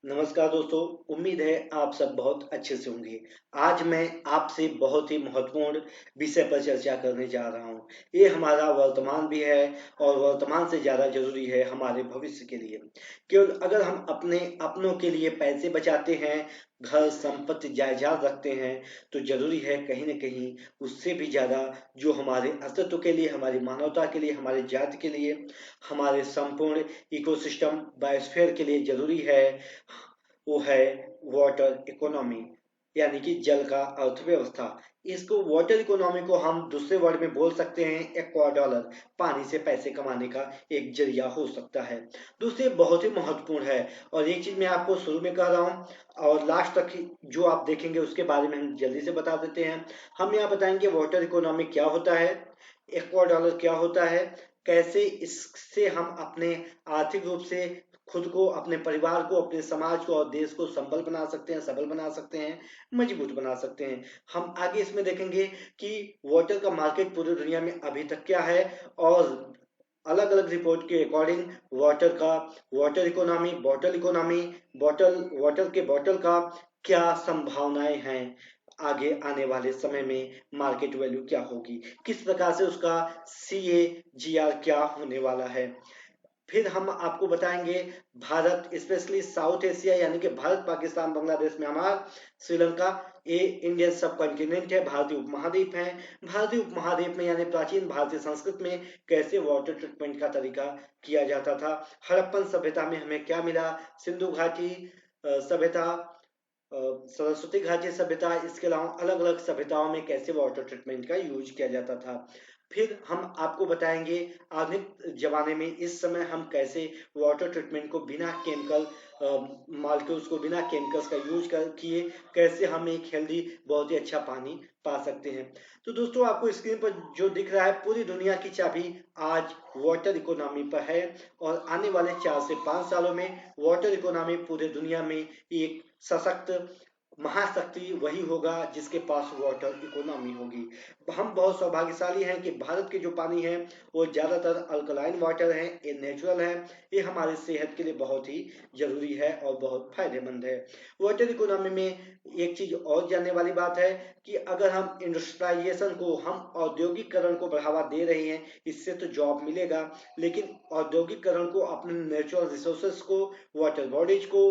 नमस्कार दोस्तों। उम्मीद है आप सब बहुत अच्छे से होंगे। आज मैं आपसे बहुत ही महत्वपूर्ण विषय पर चर्चा करने जा रहा हूँ। ये हमारा वर्तमान भी है और वर्तमान से ज़्यादा जरूरी है हमारे भविष्य के लिए। केवल अगर हम अपने अपनों के लिए पैसे बचाते हैं, घर संपत्ति जायदाद रखते हैं, तो जरूरी है कहीं न कहीं उससे भी ज़्यादा जो हमारे अस्तित्व के लिए, हमारी मानवता के लिए, हमारी जाति के लिए, हमारे संपूर्ण इकोसिस्टम बायोस्फीयर के लिए जरूरी है, वो है वाटर इकोनॉमी, यानी कि जल का अर्थव्यवस्था। इसको वाटर इकोनॉमी को हम दूसरे वर्ड में बोल सकते हैं एक्वा डॉलर। पानी से पैसे कमाने का एक जरिया हो सकता है। दूसरे बहुत ही महत्वपूर्ण है। और एक चीज मैं आपको शुरू में कह रहा हूँ और लास्ट तक जो आप देखेंगे उसके बारे में हम जल्दी से बता देते हैं। हम यहाँ बताएंगे वाटर इकोनॉमी क्या होता है, एक्वा डॉलर क्या होता है, कैसे इससे हम अपने आर्थिक रूप से खुद को, अपने परिवार को, अपने समाज को और देश को संबल बना सकते हैं, सबल बना सकते हैं, मजबूत बना सकते हैं। हम आगे इसमें देखेंगे कि वाटर का मार्केट पूरी दुनिया में अभी तक क्या है और अलग अलग रिपोर्ट के अकॉर्डिंग वाटर का, water economy, bottle economy, bottle water के बॉटल का क्या संभावनाएं हैं, आगे आने वाले समय में मार्केट वैल्यू क्या होगी, किस प्रकार से उसका CAGR क्या होने वाला है। फिर हम आपको बताएंगे भारत, स्पेशली साउथ एशिया यानी कि भारत, पाकिस्तान, बांग्लादेश, म्यांमार, श्रीलंका, ये इंडियन सब कॉन्टिनेंट है, भारतीय उपमहाद्वीप है। भारतीय उपमहाद्वीप में यानी प्राचीन भारतीय संस्कृत में कैसे वाटर ट्रीटमेंट का तरीका किया जाता था। हड़प्पन सभ्यता में हमें क्या मिला, सिंधु घाटी सभ्यता, सरस्वती घाटी सभ्यता, इसके अलावा अलग अलग सभ्यताओं में कैसे वाटर ट्रीटमेंट का यूज किया जाता था। फिर हम आपको बताएंगे आधुनिक जमाने में इस समय हम कैसे वाटर ट्रीटमेंट को बिना केमिकल मालिक्यूल्स को, बिना केमिकल्स का यूज कर किए कैसे हम एक हेल्दी, बहुत ही अच्छा पानी पा सकते हैं। तो दोस्तों, आपको स्क्रीन पर जो दिख रहा है, पूरी दुनिया की चाबी आज वाटर इकोनॉमी पर है और आने वाले 4 से 5 सालों में वाटर इकोनॉमी पूरे दुनिया में एक सशक्त महाशक्ति वही होगा जिसके पास वाटर इकोनॉमी होगी। हम बहुत सौभाग्यशाली हैं कि भारत के जो पानी है वो ज़्यादातर अल्कलाइन वाटर है, ये नेचुरल है, ये हमारी सेहत के लिए बहुत ही जरूरी है और बहुत फायदेमंद है। वाटर इकोनॉमी में एक चीज और जानने वाली बात है कि अगर हम इंडस्ट्रियलाइजेशन को, हम औद्योगिकरण को बढ़ावा दे रहे हैं, इससे तो जॉब मिलेगा, लेकिन औद्योगिकरण को, अपने नेचुरल रिसोर्सेस को, वाटर बॉडीज को,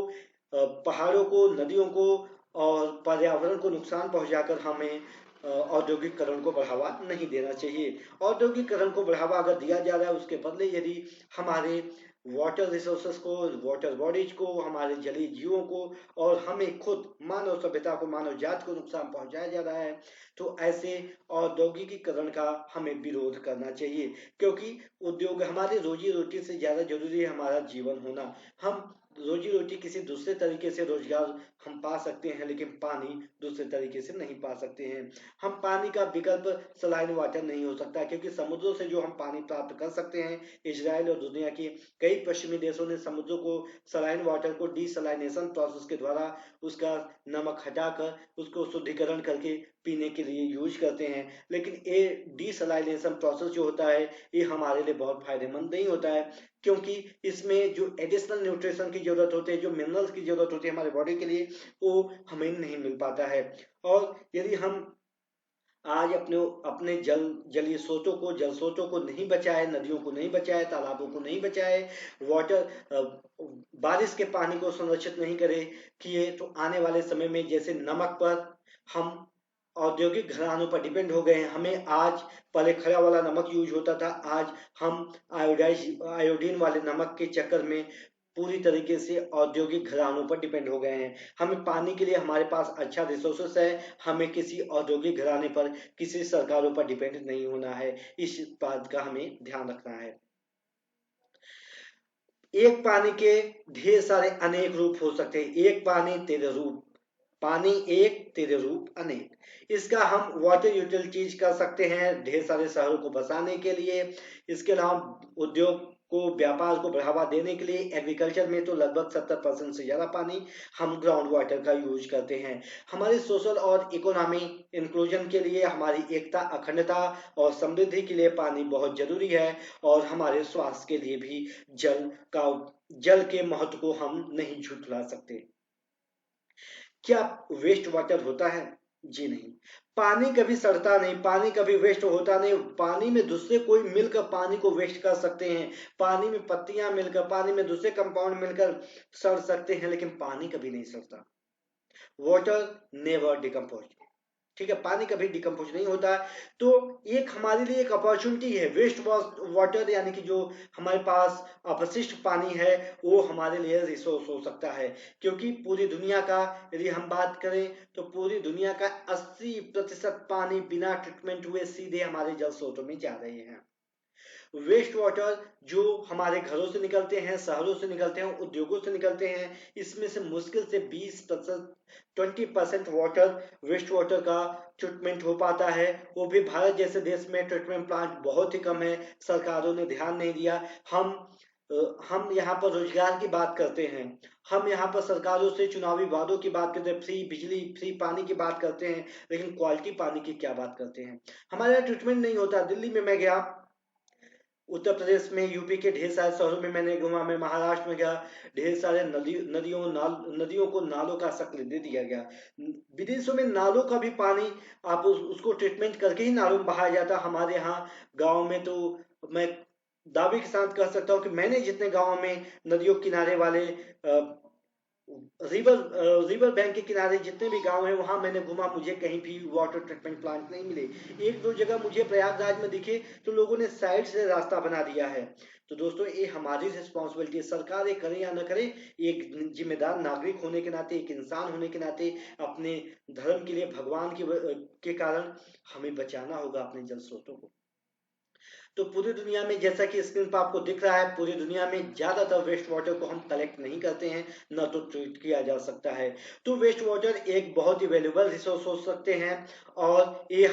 पहाड़ों को, नदियों को और पर्यावरण को नुकसान पहुंचाकर हमें औद्योगिकरण को बढ़ावा नहीं देना चाहिए। औद्योगिकरण को बढ़ावा अगर दिया जा रहा है, उसके बदले यदि हमारे वाटर रिसोर्सेस को, वाटर बॉडीज को, हमारे जलीय जीवों को और हमें खुद, मानव सभ्यता को, मानव जाति को नुकसान पहुंचाया जा रहा है, तो ऐसे औद्योगिकीकरण का हमें विरोध करना चाहिए। क्योंकि उद्योग हमारी रोजी रोटी से ज्यादा जरूरी है हमारा जीवन होना। हम रोजी रोटी किसी दूसरे तरीके से रोजगार हम पा सकते हैं, लेकिन पानी दूसरे तरीके से नहीं पा सकते हैं। हम पानी का विकल्प सलाइन वाटर नहीं हो सकता, क्योंकि समुद्रों से जो हम पानी प्राप्त कर सकते हैं, इजराइल और दुनिया के कई पश्चिमी देशों ने समुद्रों को, सलाइन वाटर को डीसलाइनेशन प्रोसेस के द्वारा उसका नमक हटाकर उसको शुद्धिकरण करके पीने के लिए यूज करते हैं। लेकिन ये डीसलाइनेशन प्रोसेस जो होता है, ये हमारे लिए बहुत फायदेमंद नहीं होता है, क्योंकि इसमें जो एडिशनल न्यूट्रिशन की जरूरत होती है, जो मिनरल्स की जरूरत होती है हमारे बॉडी के लिए, वो हमें नहीं मिल पाता है। और यदि हम आज अपने अपने जलीय स्रोतों को, जल स्रोतों को नहीं बचाए, नदियों को नहीं बचाए, तालाबों को नहीं बचाए, वाटर बारिश के पानी को संरक्षित नहीं करे किए, तो आने वाले समय में जैसे नमक पर हम औद्योगिक घरानों पर डिपेंड हो गए हैं। हमें आज, पहले खरा वाला नमक यूज होता था, आज हम आयोडीन वाले नमक के चक्कर में पूरी तरीके से औद्योगिक घरानों पर डिपेंड हो गए हैं। हमें पानी के लिए हमारे पास अच्छा रिसोर्सेस है, हमें किसी औद्योगिक घराने पर, किसी सरकारों पर डिपेंड नहीं होना है। इस बात का हमें ध्यान रखना है। एक पानी के ढेर सारे अनेक रूप हो सकते हैं। एक पानी तेरे रूप, पानी एक तेरे रूप अनेक। इसका हम वाटर यूटिलिटीज कर सकते हैं ढेर सारे शहरों को बसाने के लिए। इसके अलावा उद्योग को व्यापार को बढ़ावा देने के लिए एग्रीकल्चर में तो लगभग 70% से ज़्यादा पानी हम ग्राउंड वाटर का यूज करते हैं। हमारे सोशल और इकोनॉमी इंक्लूजन के लिए, हमारी एकता, अखंडता और समृद्धि के लिए पानी बहुत जरूरी है। और हमारे स्वास्थ्य के लिए भी जल के महत्व को हम नहीं झुठला सकते। क्या वेस्ट वाटर होता है? जी नहीं। पानी कभी सड़ता नहीं, पानी कभी वेस्ट होता नहीं। पानी में दूसरे कोई मिलकर पानी को वेस्ट कर सकते हैं, पानी में पत्तियां मिलकर, पानी में दूसरे कंपाउंड मिलकर सड़ सकते हैं, लेकिन पानी कभी नहीं सड़ता। Water never decompose. ठीक है, पानी कभी डिकम्पोज नहीं होता। तो एक हमारे लिए एक अपॉर्चुनिटी है, वेस्ट वाटर यानी कि जो हमारे पास अपशिष्ट पानी है वो हमारे लिए रिसोर्स हो सकता है। क्योंकि पूरी दुनिया का यदि हम बात करें तो पूरी दुनिया का 80% पानी बिना ट्रीटमेंट हुए सीधे हमारे जल स्रोतों में जा रहे हैं। वेस्ट वाटर जो हमारे घरों से निकलते हैं, शहरों से निकलते हैं, उद्योगों से निकलते हैं, इसमें से मुश्किल से 20%, 20% वाटर, वेस्ट वाटर का ट्रीटमेंट हो पाता है। वो भी भारत जैसे देश में ट्रीटमेंट प्लांट बहुत ही कम है, सरकारों ने ध्यान नहीं दिया। हम यहाँ पर रोजगार की बात करते हैं, हम यहाँ पर सरकारों से चुनावी वादों की बात करते हैं, फ्री बिजली, फ्री पानी की बात करते हैं, लेकिन क्वालिटी पानी की क्या बात करते हैं? हमारे यहाँ ट्रीटमेंट नहीं होता। दिल्ली में मैं गया, उत्तर प्रदेश में, यूपी के ढेर सारे शहरों में मैंने घूमा, मैं महाराष्ट्र में गया, ढेर सारे नदियों को नालों का शक्ल दे दिया गया। विदेशों में नालों का भी पानी आप उसको ट्रीटमेंट करके ही नालों में बहाया जाता। हमारे यहाँ गांव में तो मैं दावे के साथ कह सकता हूँ कि मैंने जितने गांव में नदियों किनारे वाले रिवर बैंक के किनारे जितने भी गांव हैं वहां मैंने घूमा, मुझे कहीं भी वाटर ट्रीटमेंट प्लांट नहीं मिले। एक दो जगह मुझे प्रयागराज में दिखे तो लोगों ने साइड से रास्ता बना दिया है। तो दोस्तों ये हमारी रिस्पॉन्सिबिलिटी है, सरकार करे या न करे, एक जिम्मेदार नागरिक होने के नाते, एक इंसान होने के नाते, अपने धर्म के लिए, भगवान के कारण हमें बचाना होगा अपने जल स्रोतों को। तो पूरी दुनिया में, जैसा कि स्क्रीन पर आपको दिख रहा है, पूरी दुनिया में ज्यादातर वेस्ट वाटर को हम कलेक्ट नहीं करते हैं, न तो ट्रीट किया जा सकता है। तो वेस्ट वाटर एक बहुत ही वैल्यूबल रिसोर्स हो सकते हैं, और ये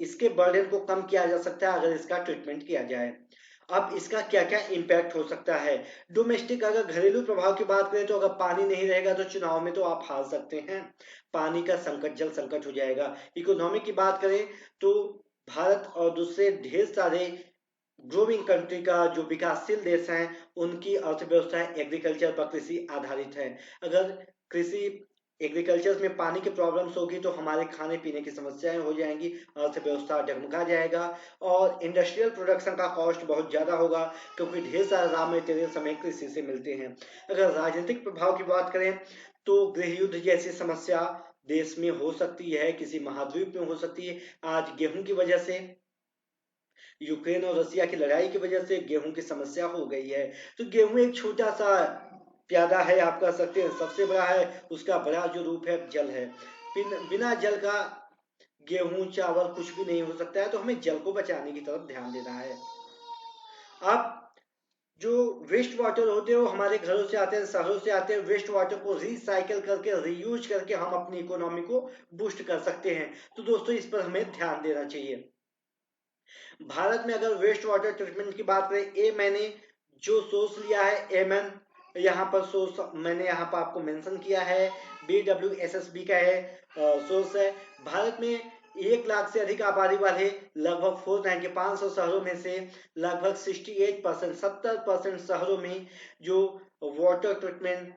इसके बर्डन को कम किया जा सकता है अगर इसका ट्रीटमेंट किया जाए। अब इसका क्या क्या इम्पैक्ट हो सकता है? डोमेस्टिक, अगर घरेलू प्रभाव की बात करें तो अगर पानी नहीं रहेगा तो चुनाव में तो आप हार सकते हैं, पानी का संकट, जल संकट हो जाएगा। इकोनॉमी की बात करें तो भारत और दूसरे ढेर सारे ग्रोइंग कंट्री का जो विकासशील देश हैं उनकी अर्थव्यवस्था एग्रीकल्चर पर, कृषि आधारित है। अगर कृषि एग्रीकल्चर में पानी की प्रॉब्लम्स होगी तो हमारे खाने पीने की समस्याएं हो जाएंगी, अर्थव्यवस्था डगमगा जाएगा, और इंडस्ट्रियल प्रोडक्शन का कॉस्ट बहुत ज्यादा होगा क्योंकि ढेर सारे रॉ मटेरियल्स हमें कृषि से मिलते हैं। अगर राजनीतिक प्रभाव की बात करें तो गृह युद्ध जैसी समस्या देश में हो सकती है, किसी महाद्वीप में हो सकती है। आज गेहूं की वजह से, यूक्रेन और रसिया की लड़ाई की वजह से गेहूं की समस्या हो गई है। तो गेहूं एक छोटा सा प्यादा है, आप कह सकते हैं सबसे बड़ा है, उसका बड़ा जो रूप है जल है। बिना जल का गेहूं चावल कुछ भी नहीं हो सकता है। तो हमें जल को बचाने की तरफ ध्यान देना है। अब जो वेस्ट वाटर होते हैं वो हमारे घरों से आते हैं, शहरों से आते हैं, वेस्ट वाटर को रिसाइकल करके, रीयूज करके हम अपनी इकोनॉमी को बूस्ट कर सकते हैं। तो दोस्तों इस पर हमें ध्यान देना चाहिए। भारत में अगर वेस्ट वाटर ट्रीटमेंट की बात करें, ये मैंने जो सोर्स लिया है, एमएन, यहाँ पर सोर्स मैंने यहाँ पर आपको मेंशन किया है, BWSSB का है सोर्स है। भारत में 1 लाख से अधिक आबादी वाले लगभग 495 शहरों में से लगभग 68%, 70% शहरों में जो वाटर ट्रीटमेंट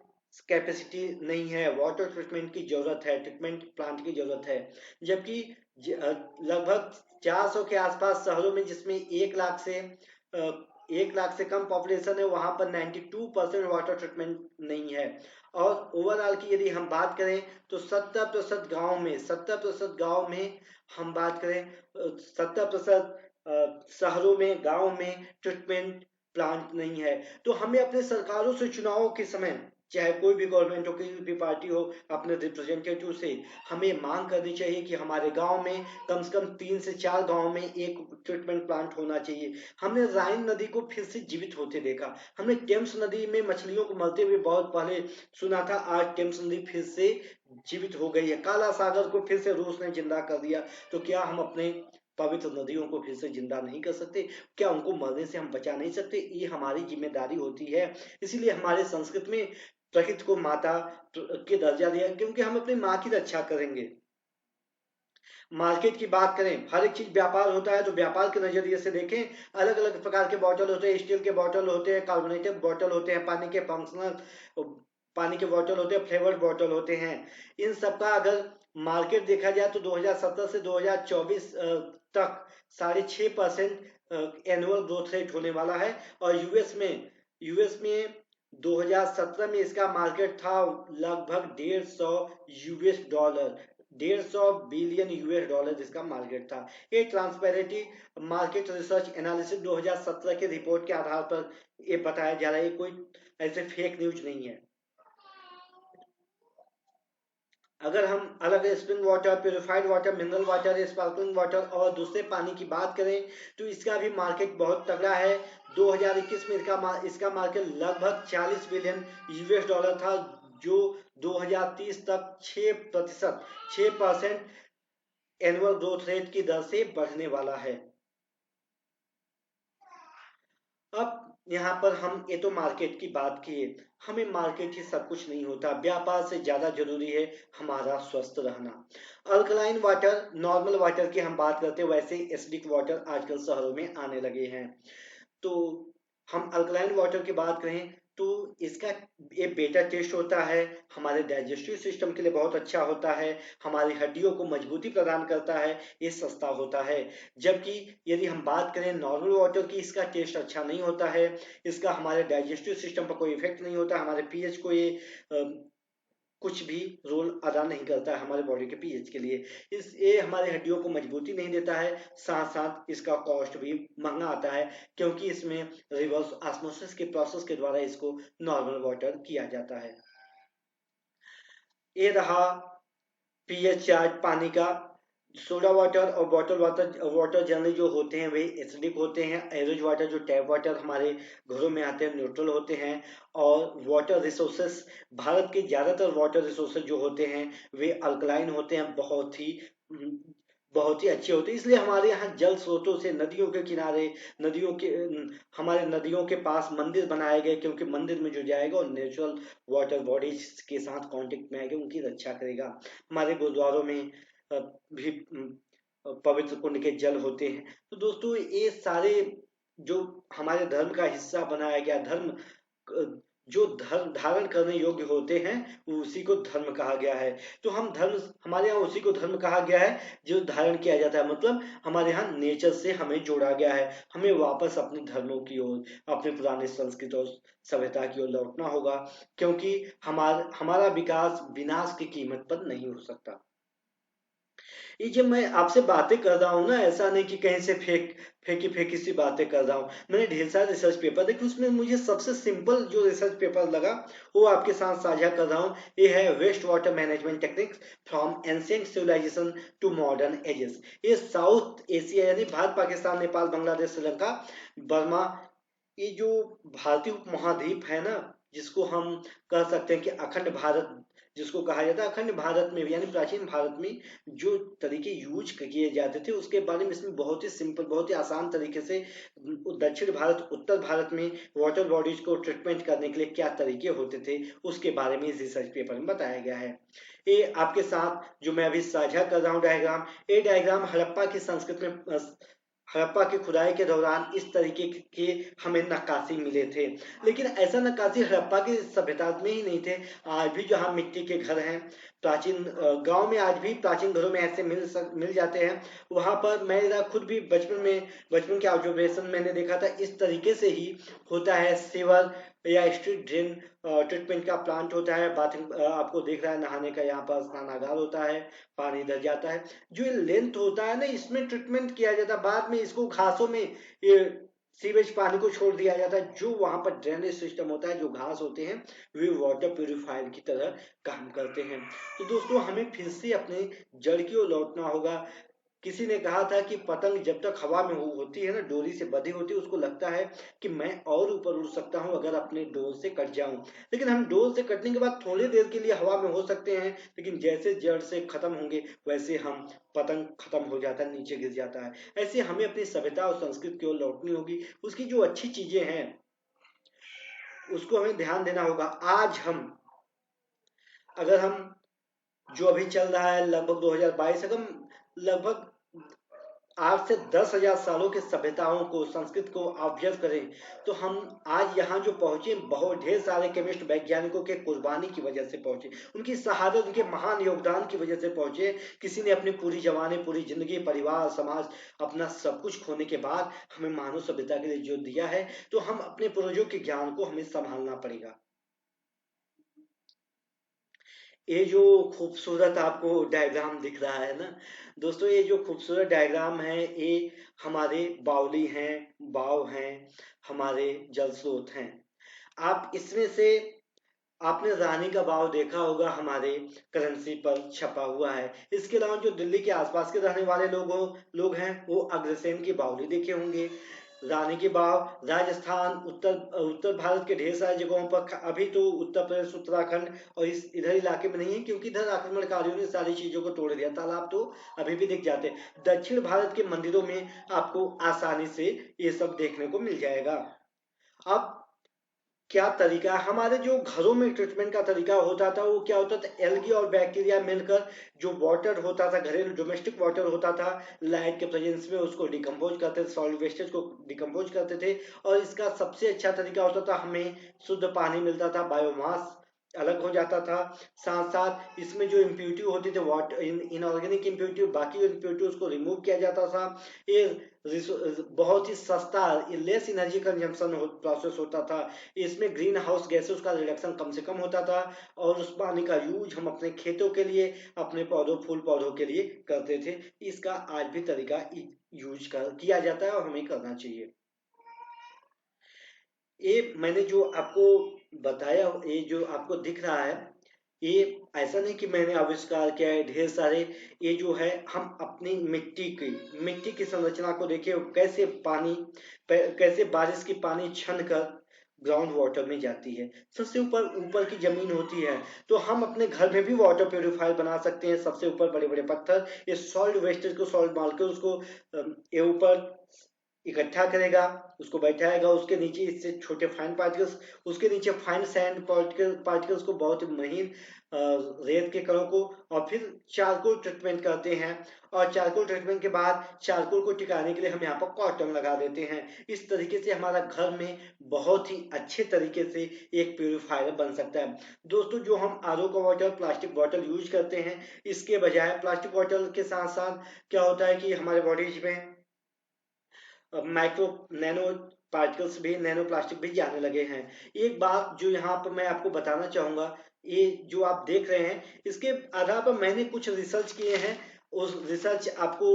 कैपेसिटी नहीं है, वाटर ट्रीटमेंट की जरूरत है, ट्रीटमेंट प्लांट की जरूरत है। जबकि लगभग 400 के आसपास शहरों में, जिसमें 1 लाख से कम पॉपुलेशन है, वहां पर 92% वाटर ट्रीटमेंट नहीं है। और ओवरऑल की यदि हम बात करें तो 70% गांव में हम बात करें, 70% शहरों में, गांव में ट्रीटमेंट प्लांट नहीं है। तो हमें अपने सरकारों से चुनावों के समय, चाहे कोई भी गवर्नमेंट हो, किसी भी पार्टी हो, अपने रिप्रेजेंटेटिव से हमें मांग करनी चाहिए कि हमारे गांव में कम से कम 3 से 4 गांव में एक ट्रीटमेंट प्लांट होना चाहिए। हमने राइन नदी को फिर से जीवित होते देखा, हमने टेम्स नदी में मछलियों को मरते हुए बहुत पहले सुना था, आज टेम्स नदी फिर से जीवित हो गई है। काला सागर को फिर से रूस ने जिंदा कर दिया। तो क्या हम अपने पवित्र नदियों को फिर से जिंदा नहीं कर सकते? क्या उनको मरने से हम बचा नहीं सकते? ये हमारी जिम्मेदारी होती है। इसीलिए हमारे संस्कृत में प्रकृति को माता के दर्जा दिया, क्योंकि हम अपनी माँ की रक्षा करेंगे। मार्केट की बात करें, हर एक चीज व्यापार होता है तो व्यापार के नजरिए से देखें। अलग अलग प्रकार के बॉटल होते हैं, स्टील के बॉटल होते हैं, कार्बोनेटेड बॉटल होते हैं, पानी के फंक्शनल पानी के बॉटल होते हैं, फ्लेवर्ड बॉटल होते हैं। इन सब का अगर मार्केट देखा जाए तो 2017 से 2024 तक 6.5% एनुअल ग्रोथ रेट होने वाला है। और यूएस में 2017 में इसका मार्केट था लगभग $150, $150 बिलियन इसका मार्केट था। ये ट्रांसपेरेंटी मार्केट रिसर्च एनालिसिस 2017 के रिपोर्ट के आधार पर ये बताया जा रहा है, कोई ऐसे फेक न्यूज नहीं है। अगर हम अलग spring water, purified water, mineral water, sparkling water और दूसरे पानी की बात करें तो इसका भी मार्केट बहुत तगड़ा है। 2021 में इसका मार्केट लगभग $40 बिलियन था, जो 2030 तक 6% एनुअल ग्रोथ रेट की दर से बढ़ने वाला है। अब यहाँ पर हम ये तो मार्केट की बात किए, हमें मार्केट ही सब कुछ नहीं होता। व्यापार से ज्यादा जरूरी है हमारा स्वस्थ रहना। अल्कलाइन वाटर, नॉर्मल वाटर की हम बात करते हैं, वैसे एसिडिक वाटर आजकल शहरों में आने लगे हैं। तो हम अल्कलाइन वाटर की बात करें तो इसका एक बेटा टेस्ट होता है, हमारे डाइजेस्टिव सिस्टम के लिए बहुत अच्छा होता है, हमारी हड्डियों को मजबूती प्रदान करता है, ये सस्ता होता है। जबकि यदि हम बात करें नॉर्मल वाटर की, इसका टेस्ट अच्छा नहीं होता है, इसका हमारे डाइजेस्टिव सिस्टम पर कोई इफेक्ट नहीं होता, हमारे पीएच को ये कुछ भी रोल अदा नहीं करता है हमारे बॉडी के पीएच के लिए। ये हमारे हड्डियों को मजबूती नहीं देता है, साथ साथ इसका कॉस्ट भी महंगा आता है, क्योंकि इसमें रिवर्स ऑस्मोसिस के प्रोसेस के द्वारा इसको नॉर्मल वाटर किया जाता है। ये रहा पीएच चार्ट पानी का। सोडा वाटर और बॉटल वाटर जनरली जो होते हैं वे एसिडिक होते हैं। एवरेज वाटर जो टैप वाटर हमारे घरों में आते हैं न्यूट्रल होते हैं। और वाटर रिसोर्सेस, भारत के ज्यादातर वाटर रिसोर्सेस जो होते हैं वे अल्कलाइन होते हैं, बहुत ही अच्छे होते हैं। इसलिए हमारे यहाँ जल स्रोतों से, नदियों के किनारे, हमारे नदियों के पास मंदिर बनाए गए, क्योंकि मंदिर में जो जाएगा और नेचुरल वाटर बॉडीज के साथ कांटेक्ट में आएगा, उनकी रक्षा करेगा। हमारे गुरुद्वारों में भी पवित्र कुंड के जल होते हैं। तो दोस्तों ये सारे जो हमारे धर्म का हिस्सा बनाया गया, जो धर्म धारण करने योग्य होते हैं उसी को धर्म कहा गया है। तो हमारे यहाँ उसी को धर्म कहा गया है जो धारण किया जाता है। मतलब हमारे यहाँ नेचर से हमें जोड़ा गया है, हमें वापस अपने धर्मों की ओर, अपने पुराने संस्कृति और सभ्यता की ओर लौटना होगा, क्योंकि हमारा विकास विनाश की कीमत पर नहीं हो सकता। ये जब मैं आपसे बातें कर रहा हूँ ना, ऐसा नहीं कि कहीं से फेंकी फेंकी सी बातें कर रहा हूँ। मैंने ढेर सारे रिसर्च पेपर देखे, उसमें मुझे सबसे सिंपल जो रिसर्च पेपर लगा वो आपके साथ साझा कर रहा हूँ। ये है waste water management techniques from ancient civilisation to modern ages. ये साउथ एशिया यानी भारत, पाकिस्तान, नेपाल, बांग्लादेश, श्रीलंका, बर्मा, ये जो भारतीय उपमहाद्वीप है ना, जिसको हम कह सकते हैं कि अखंड भारत जिसको कहा जाता है, अखंड भारत में भी यानी प्राचीन भारत में जो तरीके यूज किए जाते थे उसके बारे में इसमें बहुत ही सिंपल, बहुत ही आसान तरीके से दक्षिण भारत, उत्तर भारत में वाटर बॉडीज को ट्रीटमेंट करने के लिए क्या तरीके होते थे उसके बारे में इस रिसर्च पेपर में बताया गया है। ये आपके साथ जो मैं अभी साझा कर रहा हूँ डायग्राम, ये डायग्राम हड़प्पा की संस्कृति में, हड़प्पा की खुदाई के दौरान इस तरीके के हमें नक्काशी मिले थे। लेकिन ऐसा नक्काशी हड़प्पा की सभ्यता में ही नहीं थे, आज भी जहाँ मिट्टी के घर हैं, प्राचीन गांव में आज भी प्राचीन घरों में ऐसे मिल जाते हैं। वहां पर मेरा खुद भी बचपन के ऑब्जर्वेशन मैंने देखा था, इस तरीके से ही होता है। सेवर या स्ट्रीट ड्रेन ट्रीटमेंट का प्लांट होता है, बाथरूम आपको देख रहा है, नहाने का यहाँ पर स्नानागार होता है, पानी इधर जाता है। जो ये लेंथ होता है ना, इसमें ट्रीटमेंट किया जाता है, बाद में इसको घासों में ये सीवेज पानी को छोड़ दिया जाता है। जो वहां पर ड्रेनेज सिस्टम होता है, जो घास होते हैं वे वाटर प्यूरिफायर की तरह काम करते हैं। तो दोस्तों हमें फिर से अपने जड़ की ओर लौटना होगा। किसी ने कहा था कि पतंग जब तक हवा में होती है ना, डोरी से बंधी होती है, उसको लगता है कि मैं और ऊपर उड़ सकता हूँ अगर अपने डोर से कट जाऊं। लेकिन हम डोर से कटने के बाद थोड़ी देर के लिए हवा में हो सकते हैं, लेकिन जैसे जड़ से खत्म होंगे वैसे हम पतंग खत्म हो जाता है, नीचे गिर जाता है। ऐसे हमें अपनी सभ्यता और संस्कृति की ओर लौटनी होगी। उसकी जो अच्छी चीजें हैं उसको हमें ध्यान देना होगा। आज हम, अगर हम जो अभी चल रहा है लगभग 2022, अगर हम लगभग आज से 10,000 सालों की सभ्यताओं को, संस्कृत को ऑब्जर्व करें, तो हम आज यहाँ जो पहुंचे, बहुत ढेर सारे केमिस्ट वैज्ञानिकों के कुर्बानी की वजह से पहुंचे, उनकी शहादत, उनके महान योगदान की वजह से पहुंचे। किसी ने अपनी पूरी जवानी, पूरी जिंदगी, परिवार, समाज, अपना सब कुछ खोने के बाद हमें मानव सभ्यता के लिए जो दिया है, तो हम अपने पूर्वजों के ज्ञान को हमें संभालना पड़ेगा। ये जो खूबसूरत आपको डायग्राम दिख रहा है ना दोस्तों, ये जो खूबसूरत डायग्राम है, ये हमारे बावली हैं, बाव हैं, हमारे जल स्रोत हैं। आप इसमें से, आपने रानी का बाव देखा होगा, हमारे करेंसी पर छपा हुआ है। इसके अलावा जो दिल्ली के आसपास के रहने वाले लोग हैं, वो अग्रसेन की बावली देखे होंगे। रानी की बाव राजस्थान, उत्तर उत्तर भारत के ढेर सारी जगहों पर, अभी तो उत्तर प्रदेश, उत्तराखंड और इस इधर इलाके में नहीं है, क्योंकि इधर आक्रमणकारियों ने सारी चीजों को तोड़ दिया। तालाब तो अभी भी दिख जाते हैं। दक्षिण भारत के मंदिरों में आपको आसानी से ये सब देखने को मिल जाएगा। अब क्या तरीका है, हमारे जो घरों में ट्रीटमेंट का तरीका होता था, वो क्या होता था, एल्गी और बैक्टीरिया मिलकर जो वाटर होता था, घरेलू डोमेस्टिक वाटर होता था, लाइट के प्रेजेंस में उसको डिकम्पोज करते थे, सॉलिड वेस्टेज को डिकम्पोज करते थे। और इसका सबसे अच्छा तरीका होता था, हमें शुद्ध पानी मिलता था, बायोमास अलग हो जाता था। साथ साथ इसमें जो इम्प्यूरिटी होती थी, वाटर इनऑर्गेनिक इम्प्यूरिटी, बाकी इम्प्यूरिटी उसको रिमूव किया जाता था। ये बहुत ही सस्ता, लेस एनर्जी कंजम्पशन प्रोसेस होता था। इसमें ग्रीन हाउस गैसेस का रिडक्शन कम से कम होता था। और उस पानी का यूज हम अपने खेतों के लिए, अपने पौधों, फूल पौधों के लिए करते थे। इसका आज भी तरीका यूज किया जाता है और हमें करना चाहिए। ये मैंने जो आपको बताया, ये जो आपको दिख रहा है, ये ऐसा नहीं कि मैंने आविष्कार किया है, ढेर सारे, ये जो है हम अपनी मिट्टी की संरचना को देखिए, कैसे पानी, कैसे बारिश की पानी छन कर ग्राउंड वाटर में जाती है। सबसे ऊपर ऊपर की जमीन होती है, तो हम अपने घर में भी वाटर प्योरीफायर बना सकते हैं। सबसे ऊपर बड़े बड़े पत्थर, ये सॉल्ट वेस्टेज को सॉल्ट डाल के उसको ये ऊपर इकट्ठा करेगा, उसको बैठाएगा, उसके नीचे इससे छोटे फाइन पार्टिकल्स, उसके नीचे फाइन सैंड पार्टिकल्स को, बहुत महीन रेत के कणों को, और फिर चारकोल ट्रीटमेंट करते हैं। और चारकोल ट्रीटमेंट के बाद चारकोल को टिकाने के लिए हम यहाँ पर कॉटन लगा देते हैं। इस तरीके से हमारा घर में बहुत ही अच्छे तरीके से एक प्योरीफायर बन सकता है। दोस्तों, जो हम आरओ का वाटर, प्लास्टिक बॉटल यूज करते हैं, इसके बजाय प्लास्टिक बॉटल के साथ साथ क्या होता है कि हमारे बॉडीज में माइक्रो नैनो पार्टिकल्स भी, नैनो प्लास्टिक भी जाने लगे हैं। एक बात जो यहाँ पर मैं आपको बताना चाहूंगा, ये जो आप देख रहे हैं, इसके आधार पर मैंने कुछ रिसर्च किए हैं। उस रिसर्च आपको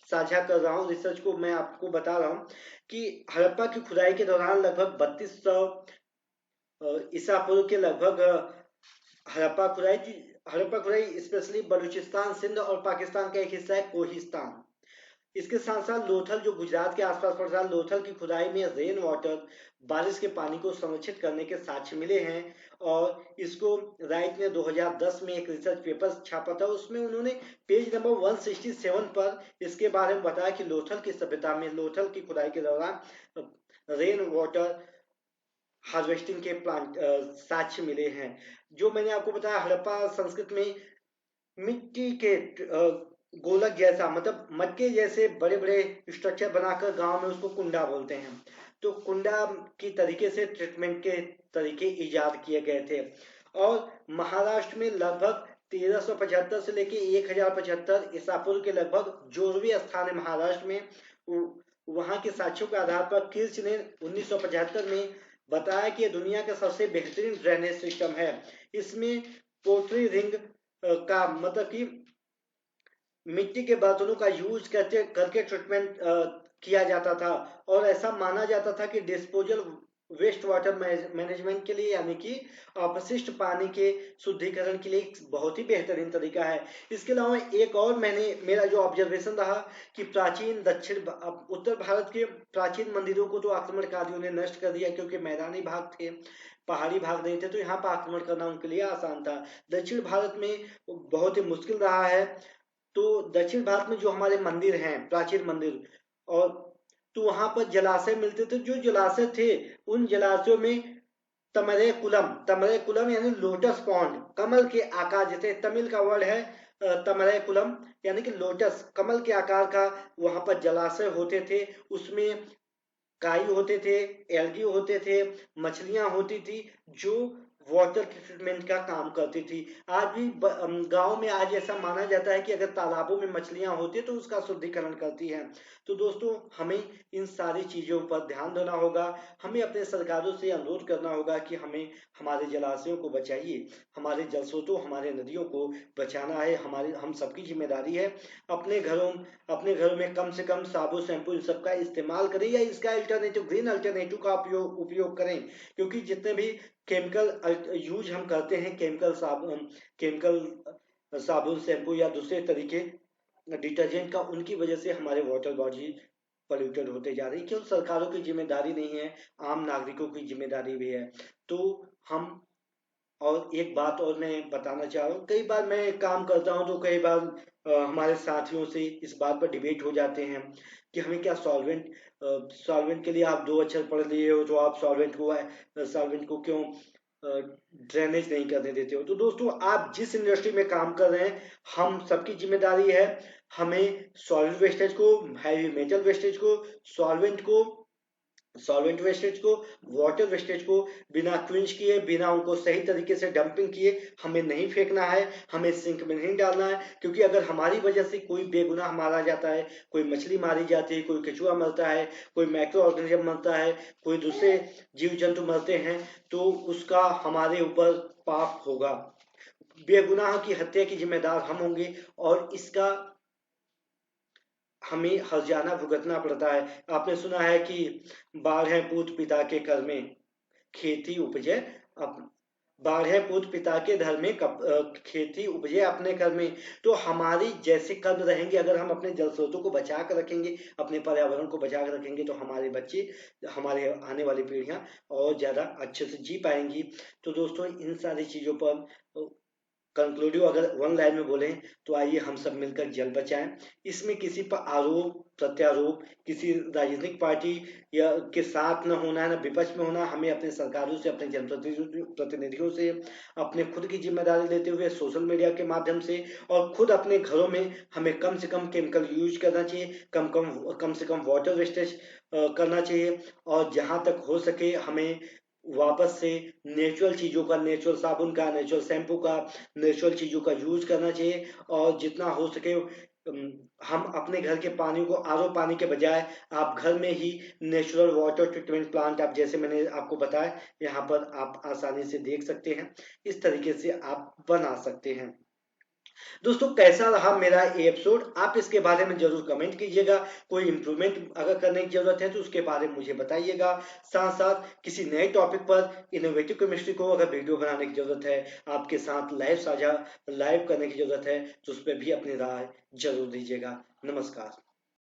साझा कर रहा हूँ, रिसर्च को मैं आपको बता रहा हूँ कि हड़प्पा की खुदाई के दौरान लगभग 3200 ईसा पूर्व के लगभग हड़प्पा खुदाई हड़प्पा खुदाई स्पेशली बलूचिस्तान, सिंध और पाकिस्तान का एक हिस्सा है, कोहिस्तान। इसके साथ साथ लोथल, जो गुजरात के आसपास पड़ता है, लोथल की खुदाई में रेन वाटर, बारिश के पानी को संरक्षित करने के साक्ष्य मिले हैं। और इसको राइट ने 2010 में एक रिसर्च पेपर छापा था, उसमें उन्होंने पेज नंबर 167 पर इसके बारे में बताया कि लोथल की सभ्यता में, लोथल की खुदाई के दौरान रेन वाटर हार्वेस्टिंग के प्लांट साक्ष्य मिले हैं। जो मैंने आपको बताया, हड़प्पा संस्कृत में मिट्टी के गोलक जैसा, मतलब मटके जैसे बड़े बड़े स्ट्रक्चर बनाकर गांव में उसको कुंडा बोलते हैं, तो कुंडा की तरीके से ट्रीटमेंट के तरीके इजाद किए गए थे। और महाराष्ट्र में लगभग 1375 से लेके 1075 ईसा पूर्व के लगभग जोरवी स्थान है महाराष्ट्र में। वहां के साक्ष्यों के आधार पर किर्च ने 1975 में बताया कि यह दुनिया का सबसे बेहतरीन ड्रेनेज सिस्टम है। इसमें पोट्री रिंग का, मतलब कि मिट्टी के बर्तनों का यूज करके ट्रीटमेंट किया जाता था। और ऐसा माना जाता था कि डिस्पोजल वेस्ट वाटर मैनेजमेंट के लिए, यानी कि अपशिष्ट पानी के शुद्धिकरण के लिए एक बहुत ही बेहतरीन तरीका है। इसके अलावा एक और मेरा जो ऑब्जर्वेशन रहा कि प्राचीन उत्तर भारत के प्राचीन मंदिरों को तो आक्रमणकारियों ने नष्ट कर दिया, क्योंकि मैदानी भाग थे, पहाड़ी भाग नहीं थे, तो यहाँ पर आक्रमण करना उनके लिए आसान था। दक्षिण भारत में बहुत ही मुश्किल रहा है। तो दक्षिण भारत में जो हमारे मंदिर हैं, प्राचीन मंदिर, और तो वहां पर जलाशय मिलते थे। जो जलाशय थे, उन जलाशयों में तमरे कुलम यानी लोटस पॉन्ड, कमल के आकार, जैसे तमिल का वर्ड है तमरे कुलम, यानी कि लोटस, कमल के आकार का वहां पर जलाशय होते थे। उसमें काई होते थे, एल्गी होते थे, मछलियां होती थी, जो वाटर ट्रीटमेंट का काम करती थी। आज भी गांव में आज ऐसा माना जाता है कि अगर तालाबों में मछलियां होती है तो उसका शुद्धिकरण करती है। तो दोस्तों, हमें इन सारी चीजों पर ध्यान देना होगा। हमें अपने सरकारों से अनुरोध करना होगा कि हमें हमारे जलाशयों को बचाइए, हमारे जल स्रोतों, हमारे नदियों को बचाना है, हम सबकी जिम्मेदारी है। अपने घरों में कम से कम साबुन, शैम्पू, इन सबका इस्तेमाल करें, या इसका अल्टरनेटिव, ग्रीन अल्टरनेटिव का उपयोग करें। क्योंकि जितने भी केमिकल यूज हम करते हैं, केमिकल साबुन, शैम्पू या दूसरे तरीके डिटर्जेंट का, उनकी वजह से हमारे वाटर बॉडी पोल्यूटेड होते जा रही है। केवल सरकारों की जिम्मेदारी नहीं है, आम नागरिकों की जिम्मेदारी भी है। तो हम और एक बात और मैं बताना चाह रहा हूँ, कई बार मैं काम करता हूँ तो कई बार हमारे साथियों से इस बात पर डिबेट हो जाते हैं कि हमें क्या सॉल्वेंट के लिए आप 2 अक्षर पढ़ लिए हो तो आप सॉल्वेंट को क्यों ड्रेनेज नहीं करने देते हो। तो दोस्तों, आप जिस इंडस्ट्री में काम कर रहे हैं, हम सबकी जिम्मेदारी है, हमें सॉलिड वेस्टेज को, हैवी मेटल वेस्टेज को, सॉल्वेंट को सॉल्वेंट वेस्टेज को, वाटर वेस्टेज को बिना क्विंच किए, बिना उनको सही तरीके से डंपिंग किए हमें नहीं फेंकना है, हमें सिंक में नहीं डालना है। क्योंकि अगर हमारी वजह से कोई बेगुनाह मारा जाता है, कोई मछली मारी जाती है, कोई केचुआ मरता है, कोई माइक्रो ऑर्गेनिज्म मरता है, कोई दूसरे जीव जंतु मरते हैं, तो उसका हमारे ऊपर पाप होगा। बेगुनाह की हत्या की जिम्मेदार हम होंगे, और इसका हमें हर्जाना भुगतना पड़ता है। आपने सुना है कि बारह पूत पिता के कर में खेती उपजे अप बारह पूत पिता के घर में खेती उपजे अपने घर में। तो हमारी जैसे कर्म रहेंगे, अगर हम अपने जल स्रोतों को बचा कर रखेंगे, अपने पर्यावरण को बचा कर रखेंगे, तो हमारे बच्चे, हमारे आने वाली पीढ़ियां और ज्यादा अच्छे से जी पाएंगी। तो दोस्तों, इन सारी चीजों पर कंक्लूडिव अगर वन लाइन में बोले, तो आइए हम सब मिलकर जल बचाएं। इसमें किसी पर आरोप प्रत्यारोप, किसी राजनीतिक पार्टी या के साथ न होना है, न विपक्ष में होना। हमें अपने सरकारों से, अपने जनप्रतिनिधियों से, अपने खुद की जिम्मेदारी लेते हुए सोशल मीडिया के माध्यम से, और खुद अपने घरों में हमें कम से कम केमिकल यूज करना चाहिए, कम से कम वाटर वेस्टेज करना चाहिए, और जहां तक हो सके हमें वापस से नेचुरल चीजों का, नेचुरल साबुन का, नेचुरल शैम्पू का, नेचुरल चीजों का यूज करना चाहिए। और जितना हो सके हम अपने घर के पानी को आरओ पानी के बजाय आप घर में ही नेचुरल वाटर ट्रीटमेंट प्लांट, आप जैसे मैंने आपको बताया, यहाँ पर आप आसानी से देख सकते हैं। इस तरीके से आप बना सकते हैं। दोस्तों, कैसा रहा मेरा ये एपिसोड, आप इसके बारे में जरूर कमेंट कीजिएगा। कोई इंप्रूवमेंट अगर करने की जरूरत है तो उसके बारे में मुझे बताइएगा। साथ साथ किसी नए टॉपिक पर, इनोवेटिव केमिस्ट्री को अगर वीडियो बनाने की जरूरत है, आपके साथ लाइव करने की जरूरत है, तो उस पर भी अपनी राय जरूर दीजिएगा। नमस्कार।